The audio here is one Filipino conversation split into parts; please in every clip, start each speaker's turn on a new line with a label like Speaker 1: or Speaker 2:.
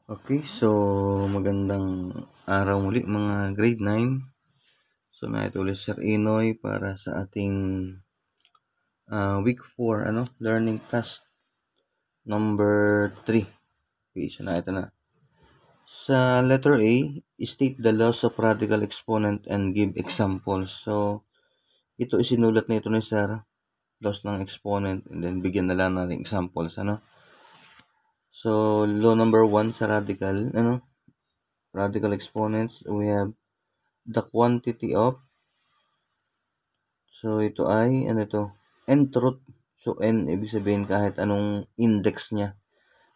Speaker 1: Okay, so magandang araw muli mga grade 9. So narito ulit Sir Inoy para sa ating week 4 learning task number 3. Okay, so narito na. Sa letter A, state the laws of radical exponent and give examples. So ito isinulat na ito ni Sir, laws ng exponent, and then bigyan na lang natin examples. So law number 1 sa radical exponents, we have the quantity of, so ito ay nth root. So n ibig sabihin kahit anong index niya.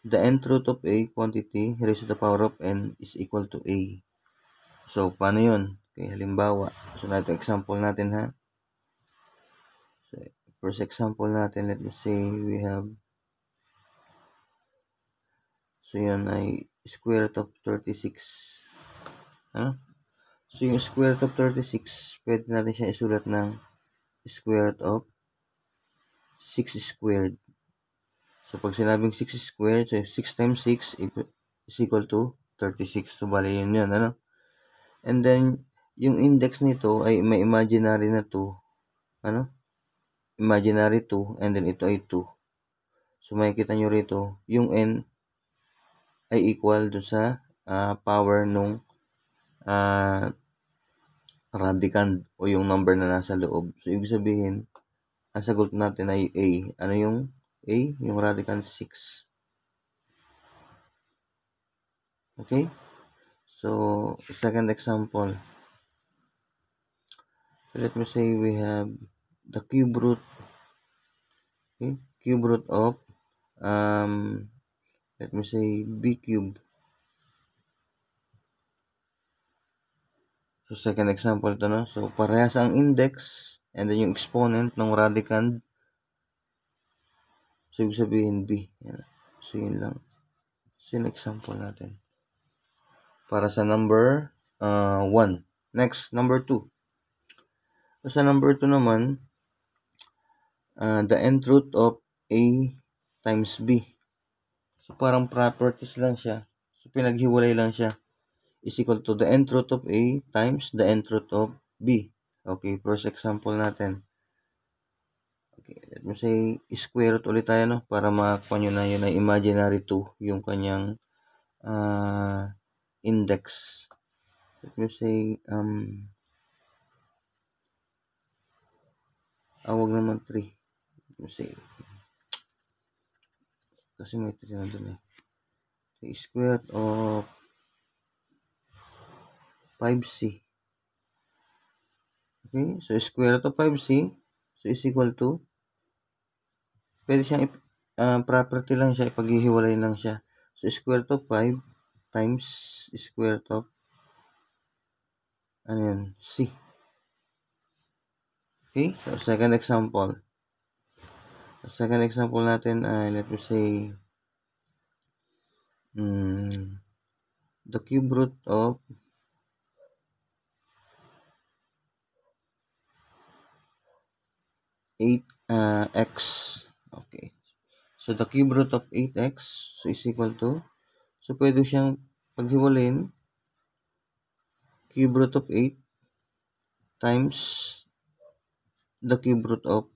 Speaker 1: The nth root of a quantity raised to the power of n is equal to a. So paano yun? Okay, halimbawa, so natin example natin ha. So, first example natin, let me say we have, so yun ay square root of 36. So yung square root of 36, pwede natin siya isulat ng square root of 6 squared. So pag sinabing 6 squared, so 6 times 6 is equal to 36. So bali yun, And then yung index nito ay may imaginary na 2. Imaginary 2, and then ito ay 2. So makikita nyo rito, yung n ay equal do sa power nung radicand o yung number na nasa loob. So ibig sabihin, ang sagot natin ay a. Ano yung a? Yung radicand 6. Okay? So, second example. Let me say we have the cube root. Okay? Cube root of, let me say b cube. So, second example ito, no? So, parehas ang index and then yung exponent ng radicand. So, ibig sabihin b. Yan. So, yun lang. So, yun example natin. Para sa number 1. Next, number 2. So, sa number 2 naman, the nth root of a times b. So, parang properties lang siya. So, pinaghiwalay lang siya. Is equal to the nth root of a times the nth root of b. Okay, first example natin. Okay, let me say square root ulit tayo, no? Para makakuha nyo na yun ay imaginary 2, yung kanyang index. Let me say, wag naman 3. Let me say, kasi may 3 na dun eh. So, square root of 5c. Okay, so square root of 5c, so is equal to, pwede siyang property lang siya, ipaghihiwalay lang siya. So square root of 5 times square root of c. Okay, so second example. The second example natin ay, let me say, the cube root of x. Okay. So, the cube root of 8x so is equal to, so pwede siyang paghiwalayin, cube root of 8 times the cube root of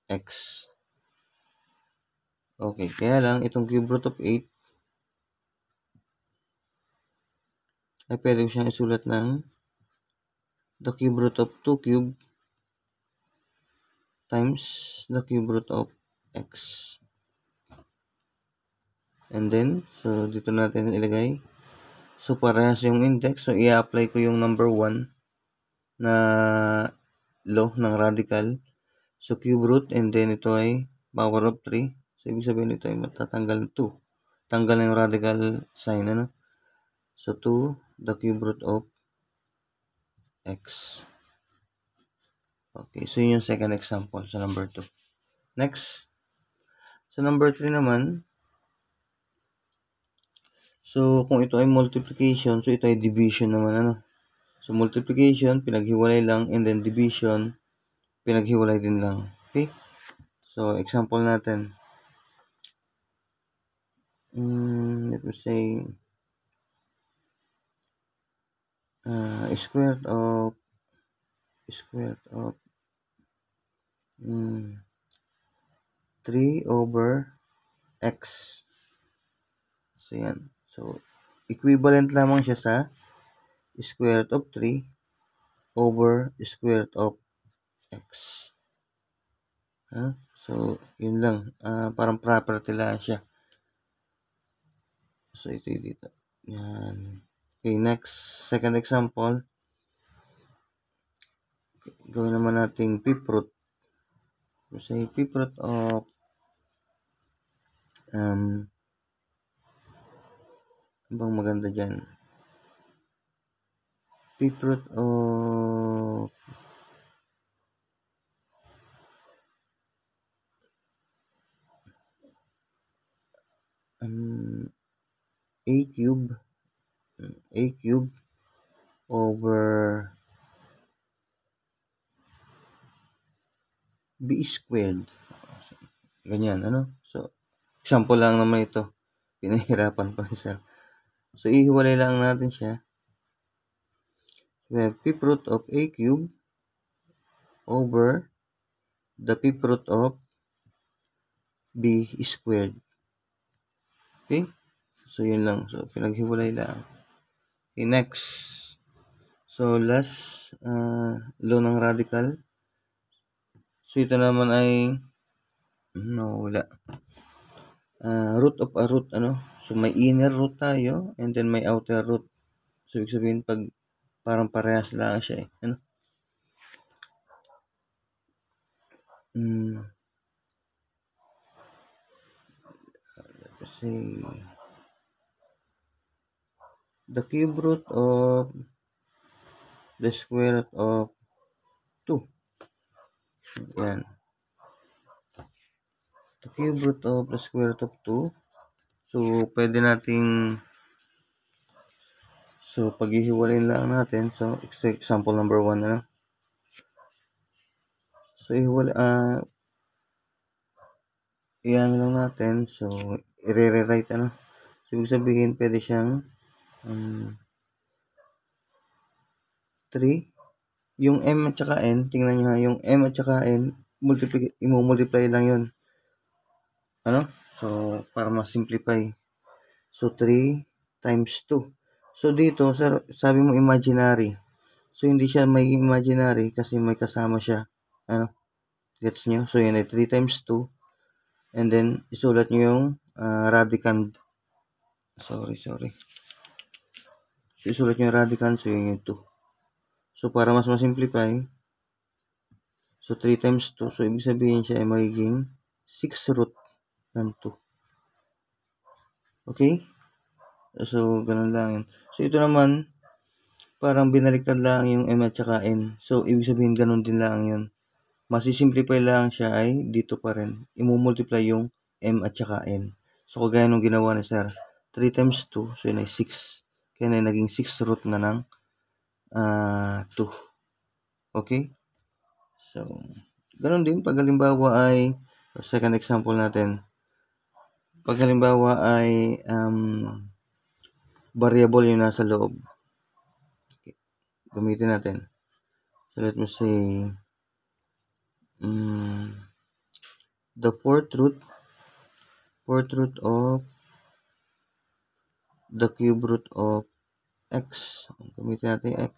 Speaker 1: x. Okay, kaya lang itong cube root of 8 ay pwede siyang isulat ng the cube root of 2 cube times the cube root of x. And then, so dito natin ilagay. So, parehas yung index. So, i-apply ko yung number 1 na law ng radical. So, cube root, and then ito ay power of 3. So, ibig sabihin ito ay matatanggal 2. Tanggal na yung radical sign, So, 2, the cube root of x. Okay, so yun yung second example sa number 2. Next, sa number 3 naman, so kung ito ay multiplication, so ito ay division naman, So, multiplication, pinaghiwalay lang, and then division, pinaghiwalay din lang. Okay? So, example natin. Let me me say square root of 3 over x. So yan. So equivalent lamang siya sa square root of 3 over square root of x. So yun lang. Parang property lang siya. So ito dito. Yan. Okay, next, second example. Gawin naman nating fifth root. So say fifth root of ano bang maganda dyan? Fifth root of a cube over b squared. Ganyan, ano? So, example lang naman ito. Pinahirapan pa ni sir. So, ihiwalay lang natin siya. We have fifth root of a cube over the fifth root of b squared. Okay? So, yun lang. So, pinaghiwalay lang. Okay, next. So, last law ng radical. So, ito naman ay wala. Root of a root, ano? So, may inner root tayo and then may outer root. So, ibig sabihin, pag parang parehas lang siya eh. Ano? Kasi, the cube root of the square root of 2. Yan. The cube root of the square root of 2. So, pwede nating paghihiwalay lang natin. So, example number 1 na. So, iyan lang natin. So, i-rewrite ano. So, ibig sabihin, pwede siyang 3. Yung m at saka n, tingnan nyo ha, yung m at saka n, i-multiply lang yun. Ano? So, para ma-simplify. So, 3 times 2. So, dito, sir, sabi mo imaginary. So, hindi siya may imaginary kasi may kasama siya. Ano? Gets nyo? So, yun ay 3 times 2. And then, isulat nyo yung radicand. Sorry. So, isulat nyo yung radicand. So, yun yung 2. So, para mas ma-simplify, so 3 times 2. So, ibig sabihin siya ay magiging 6 root ng 2. Okay? So, ganun lang yun. So, ito naman, parang binaliktad lang yung m at saka n. So, ibig sabihin ganun din lang yun. Masisimplify lang siya ay dito pa rin. Imumultiply yung m at saka n. So, kagaya nung ginawa ni sir. 3 times 2, so yun ay 6. Kaya na naging 6 root na ng 2. Okay? So, ganun din. Pag halimbawa ay, second example natin, pag halimbawa ay variable yung nasa loob. Okay. Gamitin natin. So, let me say, the fourth root of the cube root of x. Gamitin natin x.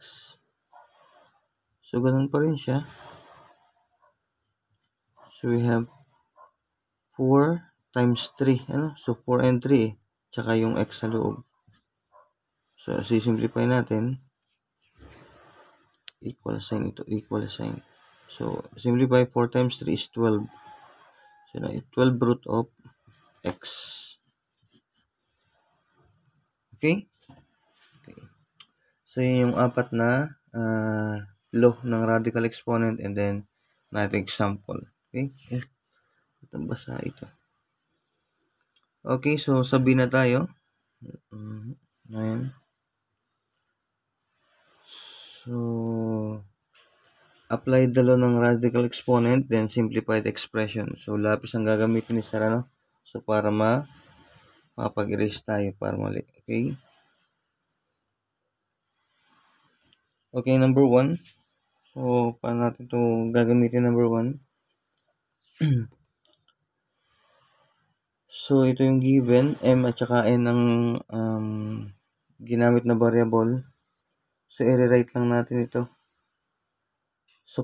Speaker 1: So, ganun pa rin siya. So, we have 4 times 3. Ano? So, 4 and 3 eh. Tsaka yung x sa loob. So, sisimplify natin. Equal sign ito. Equal sign. So, simplify 4 times 3 is 12. So, 12 root of x. Okay? So, yun yung apat na law ng radical exponent and then natin example. Okay? Itong basa ito. Okay, so sabihin na tayo. Ayan. So, apply the law ng radical exponent, then simplify the expression. So, lapis ang gagamitin ni Sir, ano? So, para Makapag-erase tayo para mali. Okay? Okay, number 1. So, paano natin ito gagamitin number 1? So, ito yung given, m at saka n ang ginamit na variable. So, i-rewrite lang natin ito. So,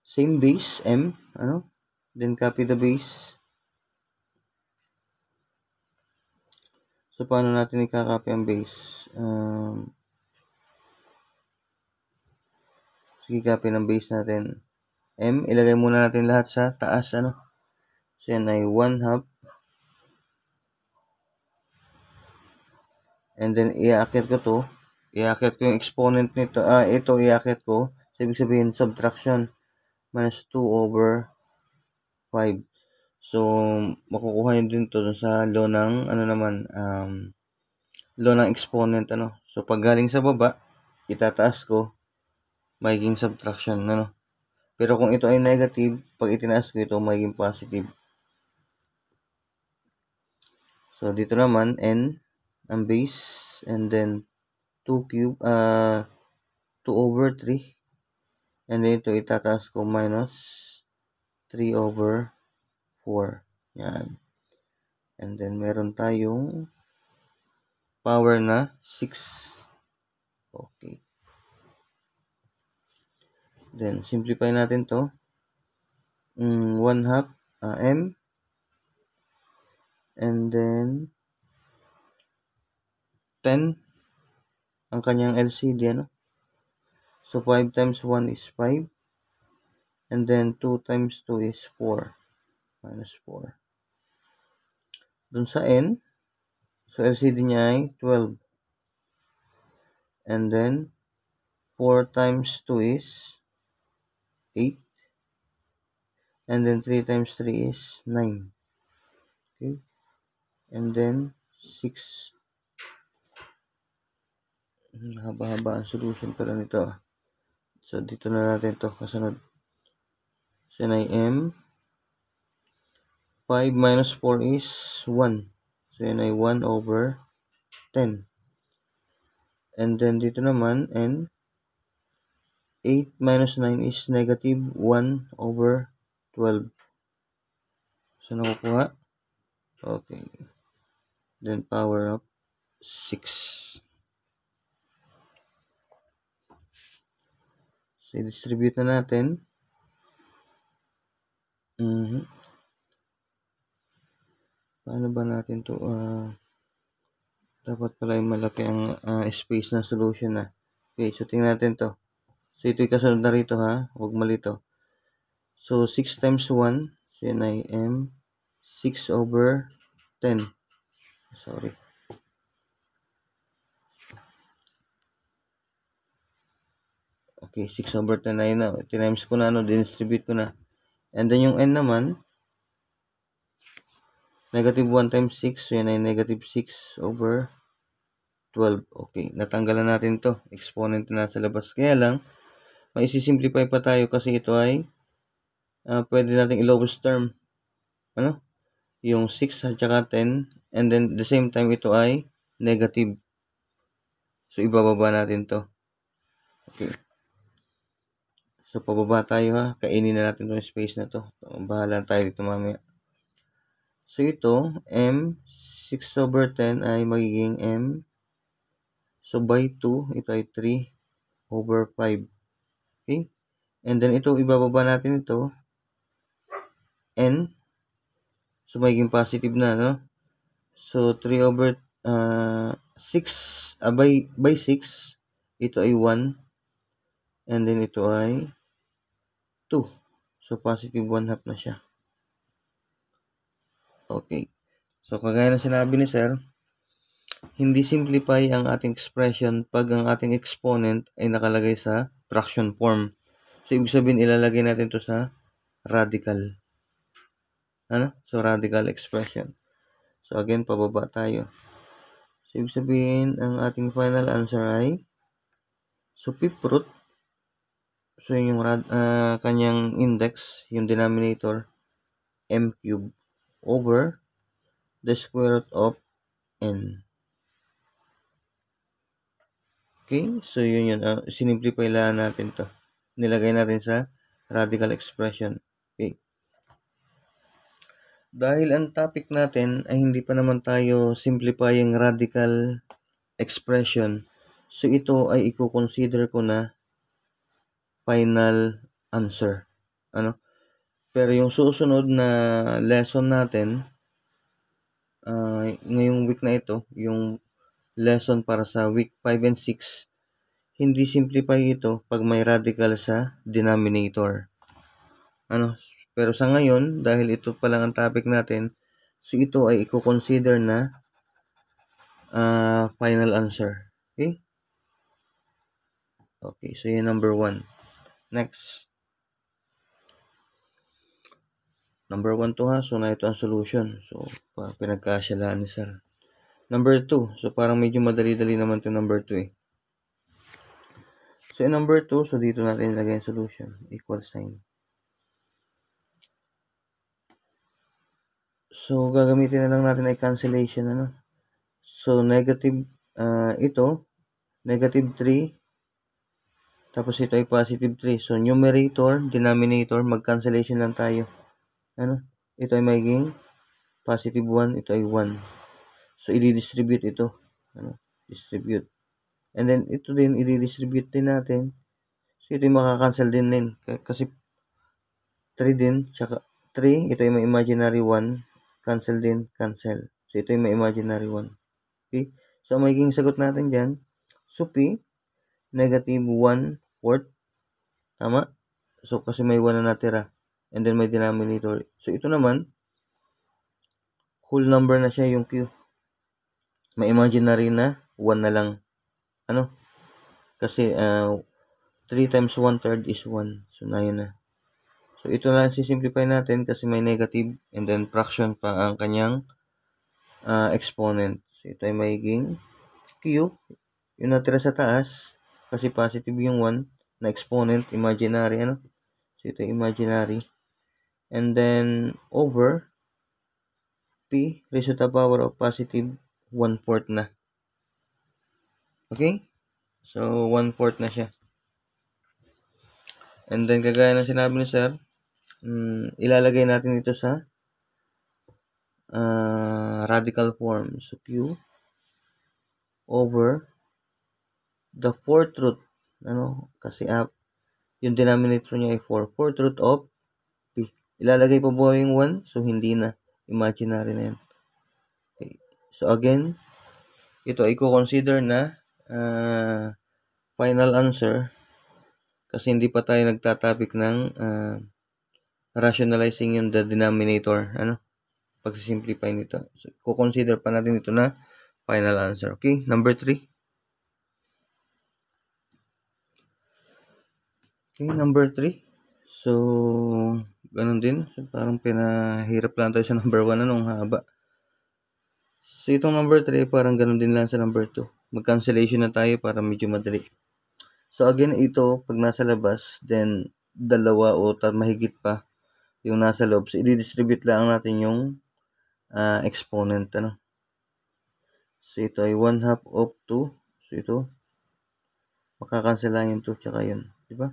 Speaker 1: same base, m, then copy the base. So, paano natin i-copy ang base? Sige, copy ng base natin. M, ilagay muna natin lahat sa taas, So, yan ay 1/2. And then, iaakit ko to. Iaakit ko yung exponent nito. Ito, iaakit ko. So, ibig sabihin, subtraction. Minus 2/5. So, makukuha yun din to sa law ng, law ng exponent, So, pag galing sa baba, itataas ko, magiging subtraction, Pero kung ito ay negative, pag itinaas ko ito, magiging positive. So, dito naman, n, ang base, and then 2/3, and then ito itataas ko minus 3/4. Yan. And then, meron tayong power na 6. Okay. Then, simplify natin to. 1/2 m, and then 10 ang kanyang LCD, So, 5 times 1 is 5. And then, 2 times 2 is 4. Minus 4. Dun sa n, so LCD niya ay 12. And then, 4 times 2 is 8. And then, 3 times 3 is 9. Okay. And then, 6. Haba-haba ang solution pala nito. So, dito na natin to kasunod. So, yan ay m. 5 minus 4 is 1. So, yan ay 1/10. And then, dito naman, n. 8 minus 9 is negative 1/12. So, nakukuha? Okay. Then, power of 6. So, i-distribute na natin. Paano ba natin to? Dapat pala yung malaki ang space ng solution na. Okay, so tingnan natin to. So, ito'y kasunod na rito, Huwag mali to. So, 6 times 1. So, yan ay m. 6/10. Sorry. Okay, 6/10 na yun na. Tinimes ko na, distribute ko na. And then, yung n naman, negative 1 times 6. So, yan ay negative 6/12. Okay, natanggalan natin to. Exponent na sa labas. Kaya lang, may isi-simplify pa tayo kasi ito ay pwede nating i-lowest term. Yung 6 at saka 10. And then, the same time, ito ay negative. So, ibababa natin to. Okay. So, pababa tayo, Kainin na natin itong space na to. Bahala tayo dito mamaya. So, ito, m, 6/10 ay magiging m. So, by 2, ito ay 3/5. Okay? And then, ito, ibababa natin ito, n. So, magiging positive na, So, 3/6, by 6, ito ay 1. And then, ito ay 2. So, positive 1/2 na siya. Okay. So, kagaya na sinabi ni Sir, hindi simplify ang ating expression pag ang ating exponent ay nakalagay sa fraction form. So, ibig sabihin, ilalagay natin to sa radical. So, radical expression. So, again, pababa tayo. So, ibig sabihin, ang ating final answer ay, so, fifth root, so, yung kanyang index, yung denominator, m cube over the square root of n. Okay, so yun. Sinimplify lang natin to. Nilagay natin sa radical expression. Okay. Dahil ang topic natin ay hindi pa naman tayo simplifying radical expression, so ito ay i-consider ko na final answer. Pero yung susunod na lesson natin, ngayong week na ito, yung lesson para sa week 5 and 6, hindi simplify ito pag may radical sa denominator. Pero sa ngayon, dahil ito pa lang ang topic natin, so ito ay i-consider na final answer. Okay? Okay, so yun number 1. Next. Number 1 to ha, so na ito ang solution. So, pinagkasyalaan ni sir. Number 2, so parang medyo madali-dali naman ito number 2 eh. So, in number 2, so dito natin ilagay ang solution. Equal sign. So, gagamitin na lang natin ay cancellation. So, negative, ito, negative 3, tapos ito ay positive 3. So, numerator, denominator, mag-cancellation lang tayo. Ito ay magiging positive 1, ito ay 1. So, i-distribute ito. Distribute. And then, ito din, i-distribute din natin. So, ito ay makakancel din. Kasi, 3 din, tsaka 3, ito ay may imaginary 1. Cancel din, cancel. So, ito ay may imaginary 1. Okay? So, magiging sagot natin dyan. So, P, negative 1/4. Tama? So, kasi may 1 na natira. And then, may denominator. So, ito naman, whole number na siya yung Q. May imaginary na 1 na lang. Kasi 3 times 1/3 is 1. So, na yun na. So, ito lang sisimplify natin kasi may negative and then fraction pa ang kanyang exponent. So, ito ay magiging Q. Yung natira sa taas, kasi positive yung 1 na exponent, imaginary. So, ito ay imaginary. And then, over P raised to the power of positive 1/4 na. Okay? So, 1/4 na siya. And then, kagaya ng sinabi ni sir, ilalagay natin ito sa radical form. So, Q over the 4th root. Kasi yung denominator niya ay 4. 4th root of P. Ilalagay pa ba yung 1? So, hindi na. Imaginary na yan. Okay. So, again, ito ay i-consider na final answer kasi hindi pa tayo nagtatopic ng rationalizing yung the denominator. Pagsisimplify nito. So, consider pa natin ito na final answer. Okay, number 3. Okay, number 3. So, ganun din. So, parang pinahirap lang tayo sa number 1 nung haba. So, itong number 3, parang ganun din lang sa number 2. Mag-cancellation na tayo para medyo madali. So, again, ito, pag nasa labas, then, dalawa o mahigit pa yung nasa loob. So, i-distribute lang natin yung exponent. So, ito ay 1/2 of 2. So, ito, makakancel lang yung 2 tsaka yun. Diba?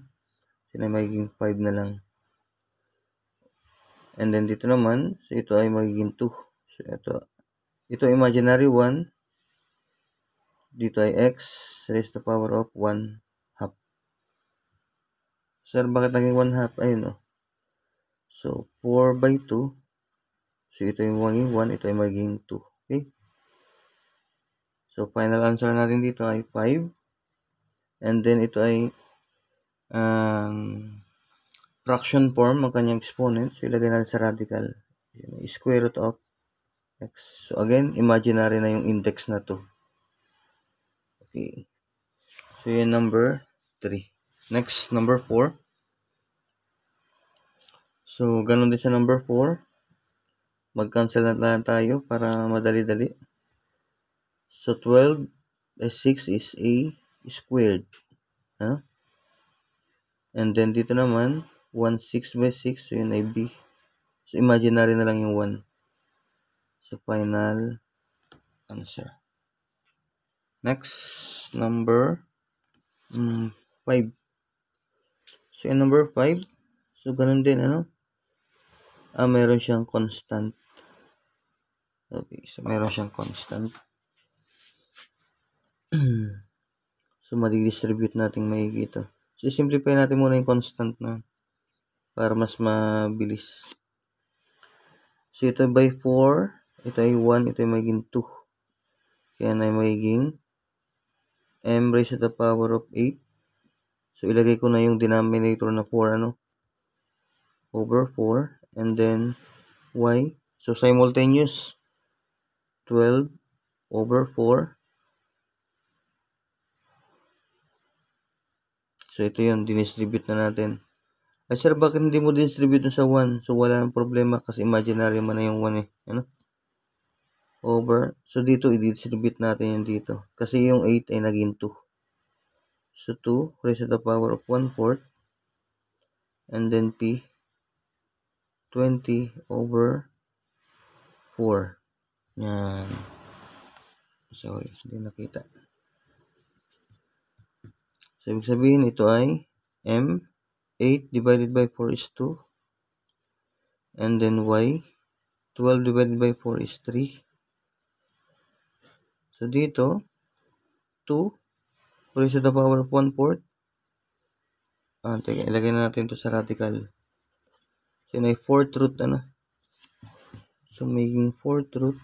Speaker 1: So, na magiging 5 na lang. And then, dito naman, so ito ay magiging 2. So, ito imaginary 1. Dito ay x raised to the power of 1/2. Sir, bakit naging 1/2? Ayun, So, 4/2. So, ito yung magiging 1. Ito ay magiging 2. Okay? So, final answer natin dito ay 5. And then, ito ay fraction form ang kanyang exponent. So, ilagay natin sa radical. Square root of x. So, again, imaginary na yung index na to. Okay. So, yan number 3. Next, number 4. So, ganun din sa number 4. Mag-cancel na lang tayo para madali-dali. So, 12 by 6 is a squared. And then, dito naman, 1/6 by 6. So, yun ay b. So, imaginary na lang yung 1. So, final answer. Next, number 5. So, yung number 5, so, ganun din, meron siyang constant. Okay, so, meron siyang constant. So, madidistribute natin maigi ito. So, simplify natin muna yung constant na para mas mabilis. So, ito by 4, ito ay 1, ito ay magiging 2. Kaya na magiging m raised to the power of 8. So, ilagay ko na yung denominator na 4, over 4. And then, y. So, simultaneous. 12 over 4. So, ito yun. Dinistribute na natin. Ay, sir, bakit hindi mo distribute sa 1? So, wala nang problema kasi imaginary man na yung 1 eh. Over. So, dito, i-distribute natin yung dito. Kasi yung 8 ay naging 2. So, 2 raised to the power of 1/4. And then, P. 20 over 4. Yan. Sorry, hindi nakita. So, ibig sabihin, ito ay M. 8 divided by 4 is 2. And then Y. 12 divided by 4 is 3. So, dito, 2 raised to the power of 1/4. Teka, ilagay na natin ito sa radical. So, yun ay 4th root, So, making 4th root.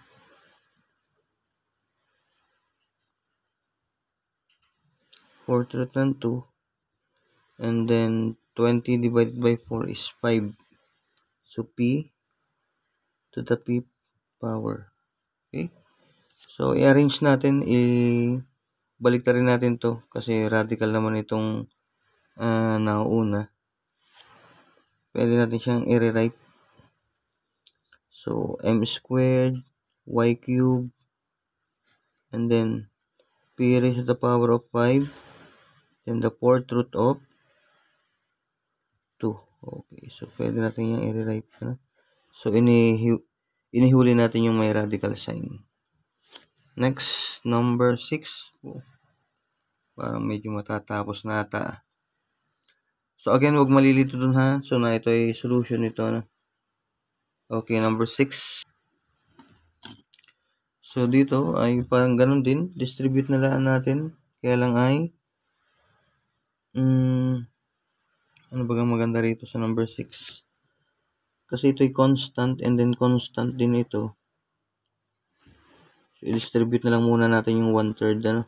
Speaker 1: 4th root ng 2. And then, 20 divided by 4 is 5. So, P to the P power. Okay? So, i-arrange natin, balik rin natin to kasi radical naman itong nauna. Pwede natin siyang i-rewrite. So, m squared, y cubed, and then p raised to the power of 5, then the 4th root of 2. Okay, so pwede natin yung i-rewrite. So, inihuli natin yung may radical sign. Next, number 6. Parang medyo matatapos na ata. So, again, wag malilito dun ha. So, na ito ay solution nito. Okay, number 6. So, dito ay parang ganun din. Distribute na lang natin. Kaya lang ay ano bagang maganda rito sa number 6? Kasi ito ay constant and then constant din ito. So, i-distribute na lang muna natin yung 1/3,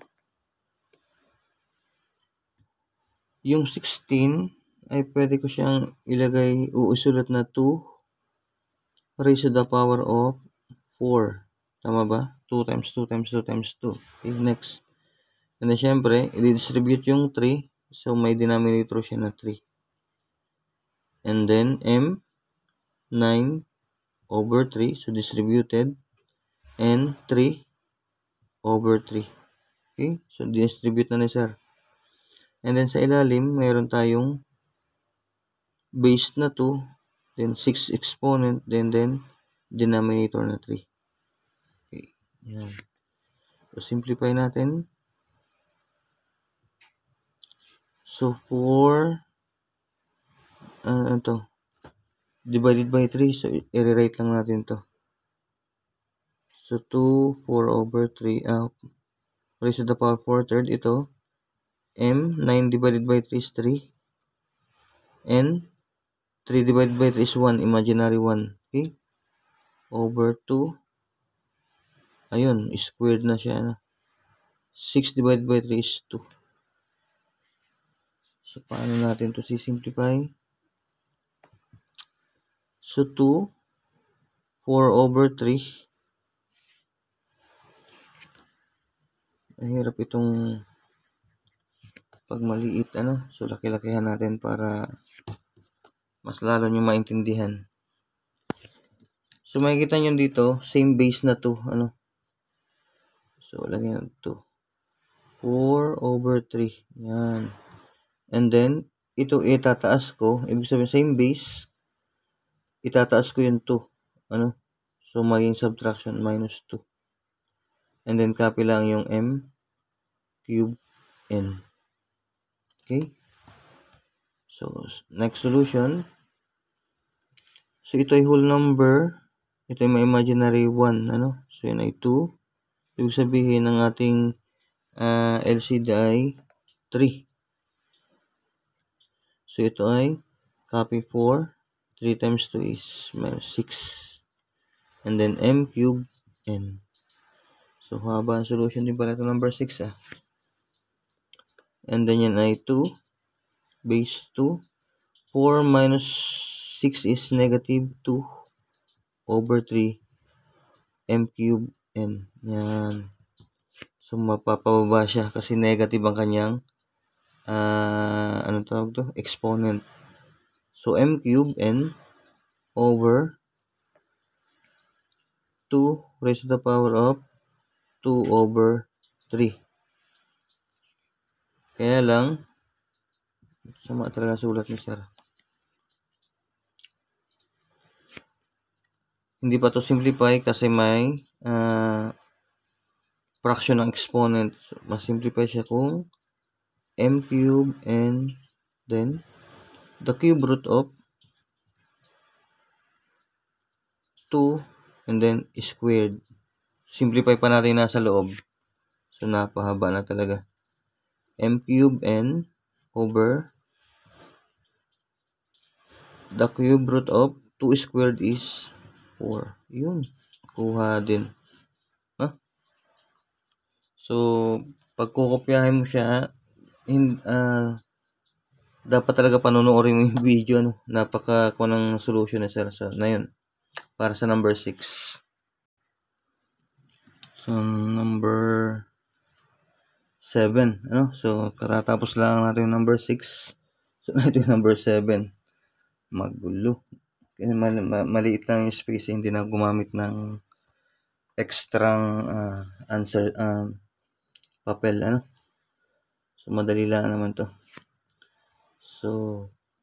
Speaker 1: Yung 16 ay pwede ko siyang ilagay, uusulat na 2 raised to the power of 4. Tama ba? 2 times 2 times 2 times 2. Okay, next. And then, syempre, i-distribute yung 3. So, may denominator siya na 3. And then, M, 9 over 3. So, distributed. And 3 over 3. Okay? So, distribute na ni sir. And then, sa ilalim, mayroon tayong base na 2. Then, 6 exponent. Then, denominator na 3. Okay. Yan. So, simplify natin. So, 4 divided by 3. So, i-rewrite lang natin to. So, 2, 4 over 3. Raised to the power 4/3. Ito. M, 9 divided by 3 is 3. N, 3 divided by 3 is 1. Imaginary 1. Okay? Over 2. Ayun, squared na siya. 6 divided by 3 is 2. So, paano natin to simplify? So, 2, 4 over 3. Mahirap itong pag maliit, So, laki-lakihan natin para mas lalo nyo maintindihan. So, makikita nyo dito, same base na 2, So, lagyan 2. 4 over 3. Yan. And then, ito itataas ko. Ibig sabihin, same base. Itataas ko yung 2. So, maging subtraction minus 2. And then, copy lang yung m cube n. Okay? So, next solution. So, ito ay whole number. Ito ay may imaginary 1. Ano? So, yun ay 2. Ibig sabihin ng ating LCD ay 3. So, ito ay copy 4. 3 times 2 is minus 6. And then, m cube n. So, haba ang solution din pala ito number 6 ah. And then, yan ay 2 base 2. 4 minus 6 is negative 2 over 3 m cube n. Yan. So, mapapababa siya kasi negative ang kanyang ano tawag to? Exponent. So, m cube n over 2 raised to the power of 2 over 3. Kaya lang, sama talaga sulat ni sir. Hindi pa to simplify kasi may fraction ng exponent. So, mas-simplify siya kung m cube and then the cube root of 2 and then squared. Simplify pa natin nasa loob. So, napahaba na talaga. M cube n over the cube root of 2 squared is 4. Yun. Kuha din. Huh? So, pag kukopyahin mo siya, dapat talaga panonoorin mo yung video. Ano? Napaka ng solution na sir. So, na yun. Para sa number 6. So, number 7. Ano? So, katatapos lang natin yung number 6. So, ito yung number 7. Magulo. Kasi maliit lang yung space. Hindi na gumamit ng extra answer papel. Ano? So, madali lang naman to. So,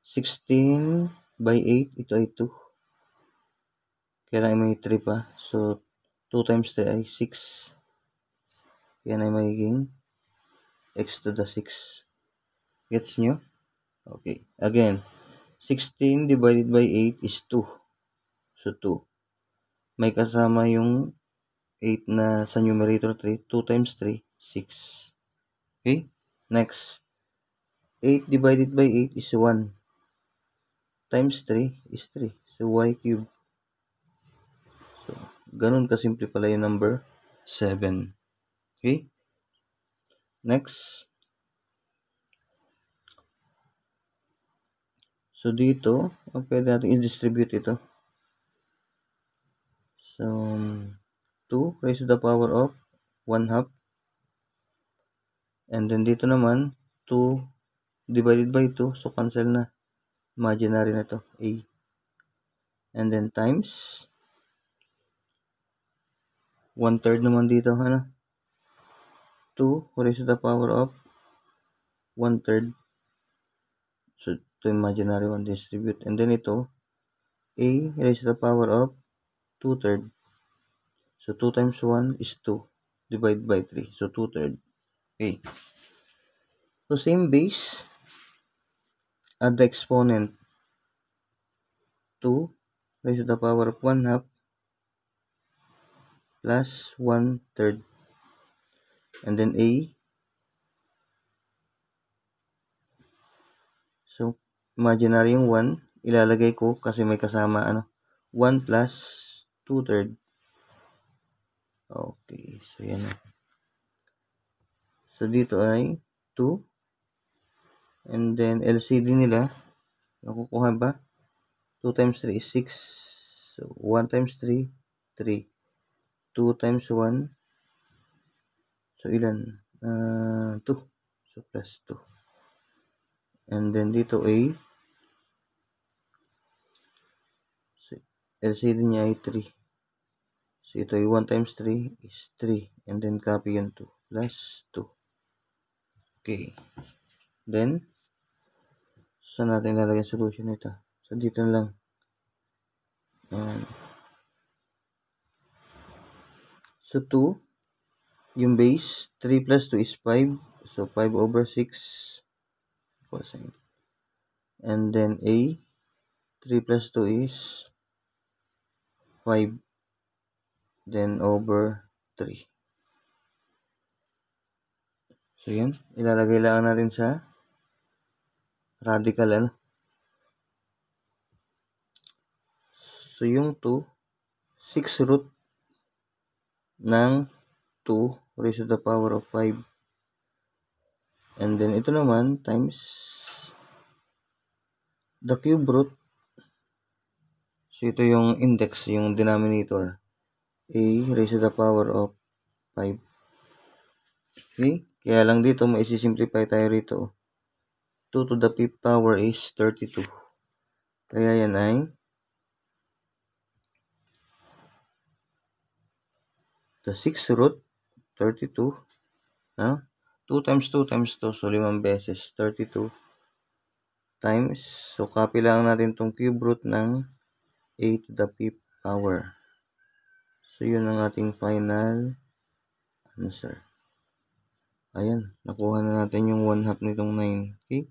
Speaker 1: 16 by 8. Ito ay 2. Kaya lang may 3 pa. So, 2 times 3 ay 6. Kaya na magiging x to the 6. Gets nyo? Okay. Again, 16 divided by 8 is 2. So, 2. May kasama yung 8 na sa numerator 3. 2 times 3, 6. Okay? Next. 8 divided by 8 is 1. Times 3 is 3. So, y cube. So, ganun kasimple pala yung number 7. Okay? Next. So, dito, pwede natin i-distribute ito. So, 2 raised to the power of 1 half. And then, dito naman, 2 divided by 2. So, cancel na. Imaginary na to. A. And then, times 1/3 naman dito. Ano? 2 raised to the power of 1/3. So, ito imaginary 1 distribute. And then, ito, A raised to the power of 2/3. So, 2 times 1 is 2. Divided by 3. So, 2/3. Okay. So, same base. Add the exponent. 2 raised to the power of 1 half plus 1/3. And then, A. So, imaginary yung 1. Ilalagay ko kasi may kasama 1 plus 2/3. Okay. So, yan na. So, dito ay 2. And then, LCD nila. Nakukuha ba? 2 times 3 is 6. So, 1 times 3, 3. 2 times 1. So, ilan? 2. So, plus 2. And then, dito A. So, LCD niya ay 3. So, ito ay 1 times 3 is 3. And then, copy yun 2. Plus 2. Okay. Then, saan natin lalagay solution nito? So, dito na lang. Ayan. So 2, yung base, 3 plus 2 is 5. So 5 over 6 equals 9. And then A, 3 plus 2 is 5. Then over 3. So yun, ilalagay lang natin sa radical ano. So yung 2, 6 root ng 2 raised to the power of 5. And then ito naman times the cube root. So ito yung index, yung denominator. A raised to the power of 5. Okay? Kaya lang dito, maisisimplify tayo rito. 2 to the 5th power is 32. Kaya yan ay the 6th root, 32. No? 2 times 2 times 2. So 5 beses, 32. Times, so copy lang natin tong cube root ng a to the 5th power. So yun ang ating final answer. Ayan, nakuha na natin yung 1/2 nitong 9. Okay?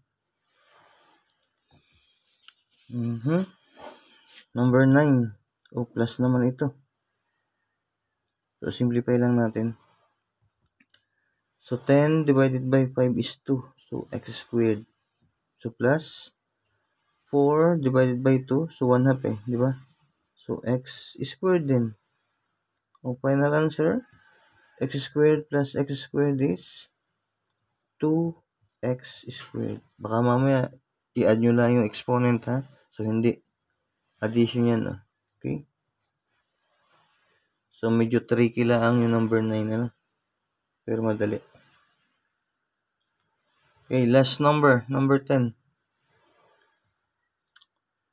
Speaker 1: Number 9. O, plus naman ito. So, simplify lang natin. So, 10 divided by 5 is 2. So, x squared. So, plus 4 divided by 2. So, 1/2 eh. Di ba? So, x squared din. O, final answer. X squared plus x squared is 2x squared. Baka mamaya, i-add nyo lang yung exponent ha. So, hindi. Addition yan. Okay? So, medyo tricky lang yung number 9. Ano? Pero madali. Okay, last number. Number 10.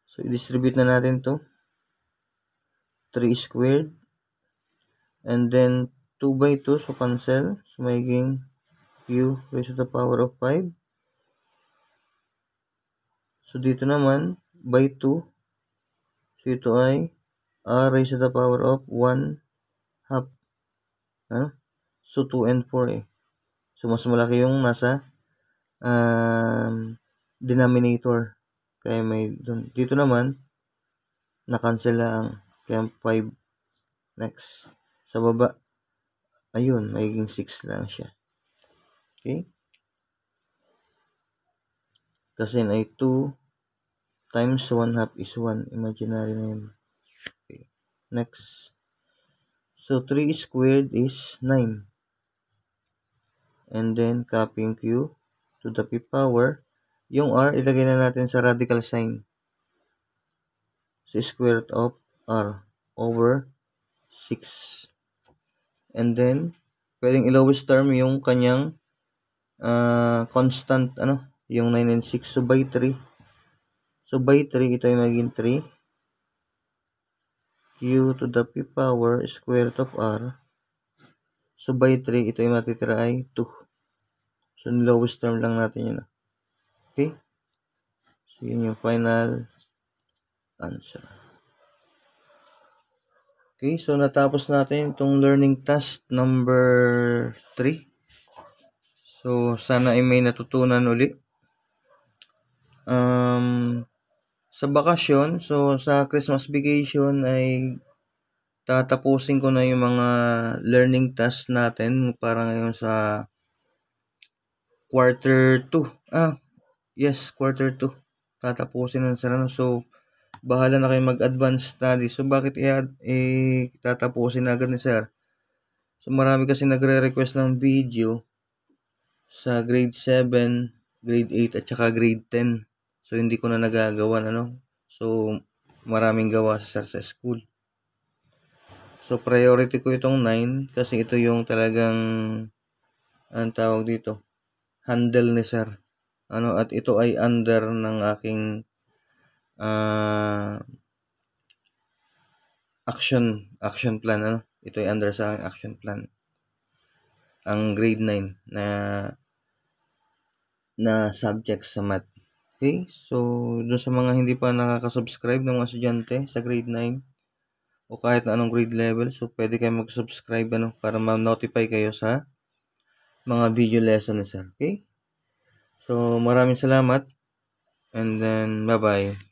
Speaker 1: So, i-distribute na natin to. 3 squared. And then, 2 by 2. So, cancel. So, magiging q raised to the power of 5. So, dito naman, by 2. So, ito ay r raised to the power of 1/2. Ano? So, 2 and 4 eh. So, mas malaki yung nasa denominator. Kaya may dun. Dito naman, na-cancel lang. Kaya 5 next. Sa baba, ayun, magiging 6 lang siya. Okay? Kasi ay 2 times 1/2 is 1. Imaginary na yun. Okay. Next. So, 3 squared is 9. And then, copying q to the 5th power. Yung r, ilagay na natin sa radical sign. So, square root of r over 6. And then, pwedeng i-lowest term yung kanyang constant, yung 9 and 6. So, by 3. So, by 3, ito ay magiging 3. Q to the 5th power, square root of r. So, by 3, ito ay matitira ay 2. So, lowest term lang natin yun. Okay? So, yun yung final answer. Okay, so natapos natin itong learning task number 3. So, sana ay may natutunan uli. Sa bakasyon, so sa Christmas vacation ay tatapusin ko na yung mga learning tasks natin para ngayon sa quarter 2. Yes, quarter 2. Tatapusin na sila. So, bahala na kayo mag-advance study. So, bakit tatapusin na agad ni sir? So, marami kasi nagre-request ng video sa grade 7, grade 8, at saka grade 10. So, hindi ko na nagagawa, So, maraming gawa sa school. So, priority ko itong 9 kasi ito yung talagang, ang tawag dito, handle ni sir. At ito ay under ng aking action plan. Ito ay under sa aking action plan. Ang grade 9 na subject sa math. Okay? So, doon sa mga hindi pa nakaka-subscribe ng mga estudyante sa grade 9, o kahit na anong grade level. So, pwede kayo mag-subscribe para ma-notify kayo sa mga video lesson ni sir. Okay? So, maraming salamat and then bye-bye.